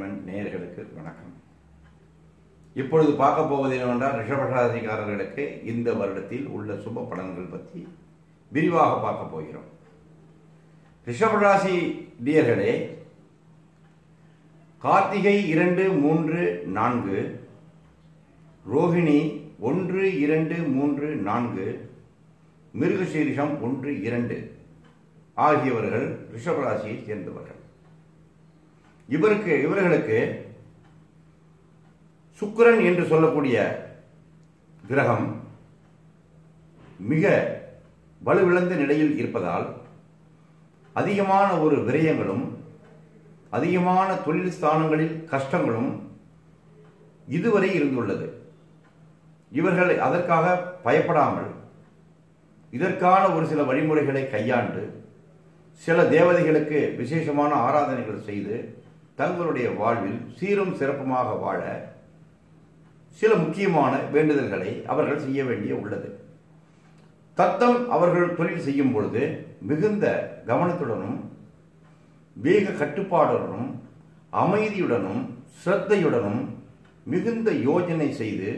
Entertainment நேயர்களுக்கு வணக்கம். இப்பொழுது பார்க்க போவது என்னவென்றால், ரிஷபராசிக்காரர்களுக்கு இந்த வருடத்தில் உள்ள சுப பலன்கள் பற்றி விரிவாக பார்க்க போகிறோம். ரிஷபராசி நேயர்களே, கார்த்திகை 2, 3, 4, ரோஹிணி 1, 2, 3, 4, மிருகசீரிஷம் 1, 2 ஆகியவர்கள் ரிஷபராசியை சேர்ந்தவர்கள். இவர்களுக்கு சுக்கிரன் என்று சொல்லக்கூடிய கிரகம் மிக வலுவிழந்த நிலையில் இருப்பதால் அதிகமான ஒரு விரயங்களும் அதிகமான தொழில் ஸ்தானங்களில் கஷ்டங்களும் இதுவரை இருந்துள்ளது. இவர்கள் அதற்காக பயப்படாமல் இதற்கான ஒரு சில வழிமுறைகளை கையாண்டு சில தேவதைகளுக்கு விசேஷமான ஆராதனைகள் செய்து தங்களுடைய வாழ்வில் சீரும் சிறப்புமாக வாழ சில முக்கியமான வேண்டுதல்களை அவர்கள் செய்ய வேண்டிய உள்ளது. தத்தம் அவர்கள் தொழில் செய்யும் பொழுது மிகுந்த கவனத்துடனும் வேக கட்டுப்பாடுடனும் அமைதியுடனும் சிரத்தையுடனும் மிகுந்த யோஜனை செய்து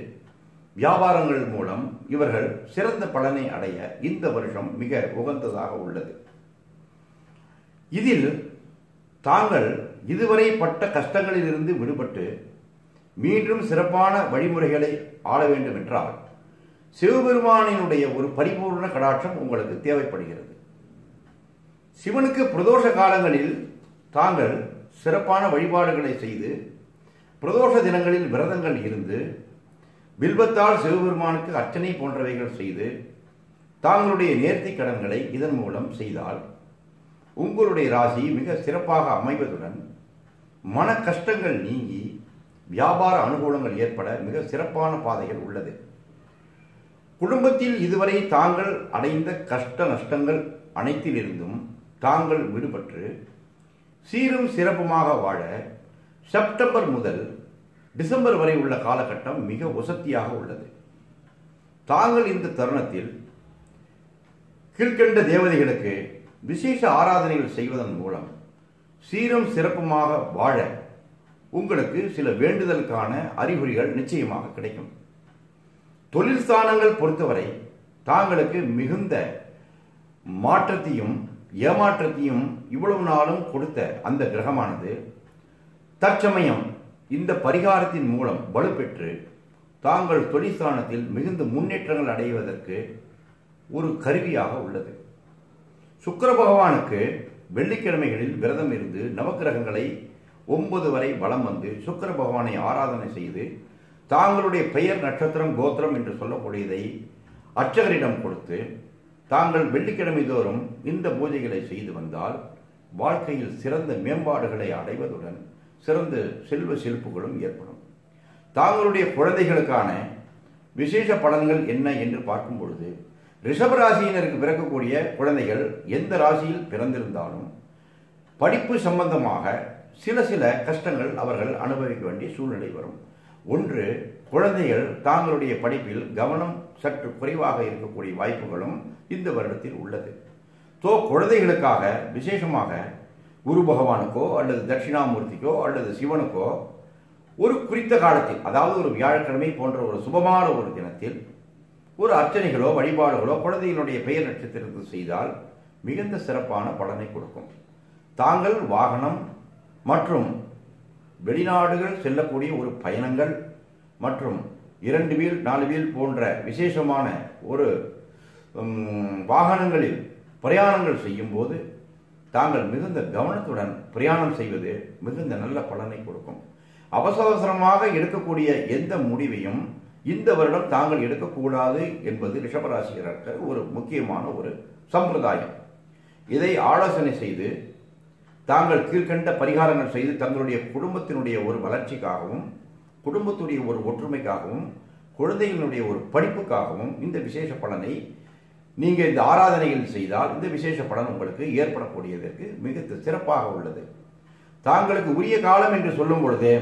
வியாபாரங்கள் மூலம் இவர்கள் சிறந்த பலனை அடைய இந்த வருஷம் மிக உகந்ததாக உள்ளது. இதில் தாங்கள் இதுவரை பட்ட கஷ்டங்களில் இருந்து விடுபட்டு மீண்டும் சிறப்பான வழிமுறைகளை ஆள வேண்டும் என்றால் சிவபெருமானினுடைய ஒரு பரிபூர்ண கடாட்சம் உங்களுக்கு தேவைப்படுகிறது. சிவனுக்கு பிரதோஷ காலங்களில் தாங்கள் சிறப்பான வழிபாடுகளை செய்து பிரதோஷ தினங்களில் விரதங்கள் இருந்து வில்வத்தால் சிவபெருமானுக்கு அர்ச்சனை போன்றவைகள் செய்து தாங்களுடைய நேர்த்தி கடன்களை இதன் மூலம் செய்தால் உங்களுடைய ராசி மிக சிறப்பாக அமைவதுடன் மன கஷ்டங்கள் நீங்கி வியாபார அனுகூலங்கள் ஏற்பட மிக சிறப்பான பாதைகள் உள்ளது. குடும்பத்தில் இதுவரை தாங்கள் அடைந்த கஷ்ட நஷ்டங்கள் அனைத்திலிருந்தும் தாங்கள் விடுபட்டு சீரும் சிறப்புமாக வாழ செப்டம்பர் முதல் டிசம்பர் வரை உள்ள காலகட்டம் மிக வசதியாக உள்ளது. தாங்கள் இந்த தருணத்தில் கீழ்கண்ட தேவதைகளுக்கு விசேஷ ஆராதனைகள் செய்வதன் மூலம் சீரும் சிறப்புமாக வாழ உங்களுக்கு சில வேண்டுதலுக்கான அறிகுறிகள் நிச்சயமாக கிடைக்கும். தொழில் ஸ்தானங்கள் பொறுத்தவரை தாங்களுக்கு மிகுந்த மாற்றத்தையும் ஏமாற்றத்தையும் இவ்வளவு நாளும் கொடுத்த அந்த கிரகமானது தற்சமயம் இந்த பரிகாரத்தின் மூலம் வலுப்பெற்று தாங்கள் தொழில் ஸ்தானத்தில் மிகுந்த முன்னேற்றங்கள் அடைவதற்கு ஒரு கருவியாக உள்ளது. சுக்கிர பகவானுக்கு வெள்ளிக்கிழமைகளில் விரதம் இருந்து நவக்கிரகங்களை 9 வரை வலம் வந்து சுக்கிர பகவானை ஆராதனை செய்து தாங்களுடைய பெயர் நட்சத்திரம் கோத்திரம் என்று சொல்லக்கூடியதை அர்ச்சகரிடம் கொடுத்து தாங்கள் வெள்ளிக்கிழமை தோறும் இந்த பூஜைகளை செய்து வந்தால் வாழ்க்கையில் சிறந்த மேம்பாடுகளை அடைவதுடன் சிறந்த செல்வ செழிப்புகளும் ஏற்படும். தாங்களுடைய குழந்தைகளுக்கான விசேஷ பலன்கள் என்ன என்று பார்க்கும் பொழுது, ரிஷபராசியினருக்கு பிறக்கக்கூடிய குழந்தைகள் எந்த ராசியில் பிறந்திருந்தாலும் படிப்பு சம்பந்தமாக சில கஷ்டங்கள் அவர்கள் அனுபவிக்க வேண்டிய சூழ்நிலை வரும். ஒன்று, குழந்தைகள் தாங்களுடைய படிப்பில் கவனம் சற்று குறைவாக இருக்கக்கூடிய வாய்ப்புகளும் இந்த வருடத்தில் உள்ளது. குழந்தைகளுக்காக விசேஷமாக குரு பகவானுக்கோ அல்லது தட்சிணாமூர்த்திக்கோ அல்லது சிவனுக்கோ ஒரு குறித்த காலத்தில், அதாவது ஒரு வியாழக்கிழமை போன்ற ஒரு சுபமான ஒரு தினத்தில் ஒரு அர்ச்சனைகளோ வழிபாடுகளோ குழந்தைகளுடைய பெயர் நட்சத்திரத்தில் செய்தால் மிகுந்த சிறப்பான பலனை கொடுக்கும். தாங்கள் வாகனம் மற்றும் வெளிநாடுகள் செல்லக்கூடிய ஒரு பயணங்கள் மற்றும் 2 வீல் 4 வீல் போன்ற விசேஷமான ஒரு வாகனங்களில் பிரயாணங்கள் செய்யும் போது தாங்கள் மிகுந்த கவனத்துடன் பிரயாணம் செய்வது மிகுந்த நல்ல பலனை கொடுக்கும். அவசரமாக எடுக்கக்கூடிய எந்த முடிவையும் இந்த வருடம் தாங்கள் எடுக்கக்கூடாது என்பது ரிஷபராசியருக்கு ஒரு முக்கியமான ஒரு சம்பிரதாயம். இதை ஆலோசனை செய்து தாங்கள் கீழ்கண்ட பரிகாரங்கள் செய்து தங்களுடைய குடும்பத்தினுடைய ஒரு வளர்ச்சிக்காகவும் குடும்பத்துடைய ஒரு ஒற்றுமைக்காகவும் குழந்தைகளுடைய ஒரு படிப்புக்காகவும் இந்த விசேஷ பலனை நீங்கள் இந்த ஆராதனைகள் செய்தால் இந்த விசேஷ பலன் உங்களுக்கு ஏற்படக்கூடியதற்கு மிக சிறப்பாக உள்ளது. தாங்களுக்கு உரிய காலம் என்று சொல்லும் பொழுது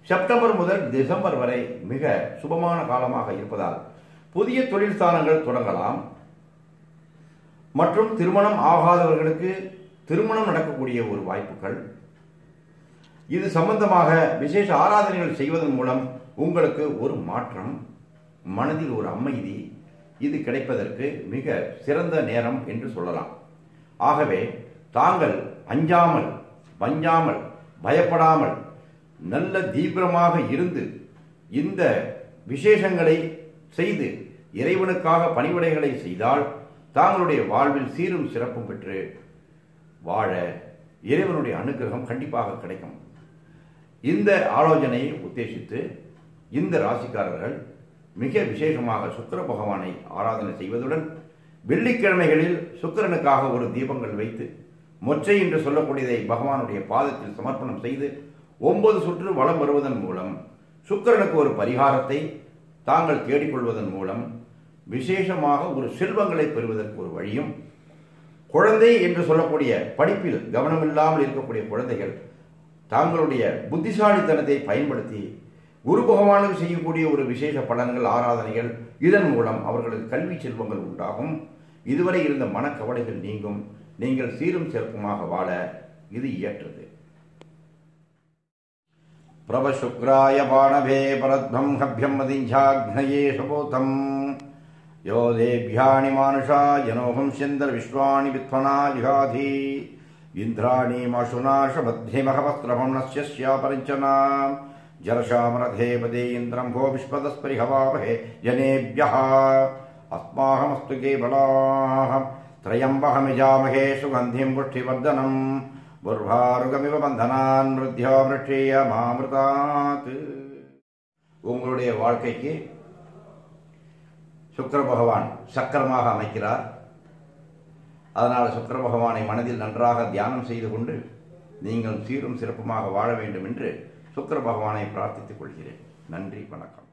செப்டம்பர் முதல் டிசம்பர் வரை மிக சுபமான காலமாக இருப்பதால் புதிய தொழில் ஸ்தானங்கள் தொடங்கலாம் மற்றும் திருமணம் ஆகாதவர்களுக்கு திருமணம் நடக்கக்கூடிய ஒரு வாய்ப்புகள், இது சம்பந்தமாக விசேஷ ஆராதனைகள் செய்வதன் மூலம் உங்களுக்கு ஒரு மாற்றம், மனதில் ஒரு அமைதி இது கிடைப்பதற்கு மிக சிறந்த நேரம் என்று சொல்லலாம். ஆகவே தாங்கள் அஞ்சாமல், பஞ்சாமல், பயப்படாமல் நல்ல தீவிரமாக இருந்து இந்த விசேஷங்களை செய்து இறைவனுக்காக பணிவிடைகளை செய்தால் தாங்களுடைய வாழ்வில் சீரும் சிறப்பும் பெற்று வாழ இறைவனுடைய அனுகிரகம் கண்டிப்பாக கிடைக்கும். இந்த ஆலோசனையை உத்தேசித்து இந்த ராசிக்காரர்கள் மிக விசேஷமாக சுக்கிர பகவானை ஆராதனை செய்வதுடன் வெள்ளிக்கிழமைகளில் சுக்கிரனுக்காக ஒரு தீபங்கள் வைத்து மொச்சை என்று சொல்லக்கூடியதை பகவானுடைய பாதத்தில் சமர்ப்பணம் செய்து 9 சுற்று வலம் வருவதன் மூலம் சுக்கிரனுக்கு ஒரு பரிகாரத்தை தாங்கள் தேடிக்கொள்வதன் மூலம் விசேஷமாக ஒரு செல்வங்களை பெறுவதற்கு ஒரு வழியும், குழந்தை என்று சொல்லக்கூடிய படிப்பில் கவனமில்லாமல் இருக்கக்கூடிய குழந்தைகள் தாங்களுடைய புத்திசாலித்தனத்தை பயன்படுத்தி குரு பகவானுக்கு செய்யக்கூடிய ஒரு விசேஷ பலன்கள், ஆராதனைகள், இதன் மூலம் அவர்களுக்கு கல்வி செல்வங்கள் உண்டாகும். இதுவரை இருந்த மனக்கவலைகள் நீங்கும். நீங்கள் சீரும் சிறப்புமாக வாழ இது இயற்றது. பிரபசுக்ராய பாணவே பரத்மம் ஹப்யம் மதிஞ்சாக்னயே சபோதம் யோ தேவ்யாணி மானுஷா யனோகம் செந்தர் விஸ்வாணி வித்வனா யுகாதி இந்திராணி மாசுநாஷ பத்மஹவஸ்திரமம் நஸ்ய பரிஞ்சனா ஜலசாமரதே பதே இந்திரம் கோ விஸ்வதஸ்பரிஹவாவஹே ஜனேபியஹ அஸ்மாஹமஸ்து கேவலாஹ த்ரயம்பகமிஜாமஹே சுகந்திம் புஷ்டிவர்தனம் புர்வாருகமிவ பந்தனான் மிருத்யா மிருட்சேய மாமிருதாத். உங்களுடைய வாழ்க்கைக்கு சுக்கிர பகவான் சக்கரமாக அமைக்கிறார். அதனால் சுக்கிர பகவானை மனதில் நன்றாக தியானம் செய்து கொண்டு நீங்கள் சீரும் சிறப்புமாக வாழ வேண்டும் என்று சுக்கிர பகவானை பிரார்த்தித்துக் கொள்கிறேன். நன்றி, வணக்கம்.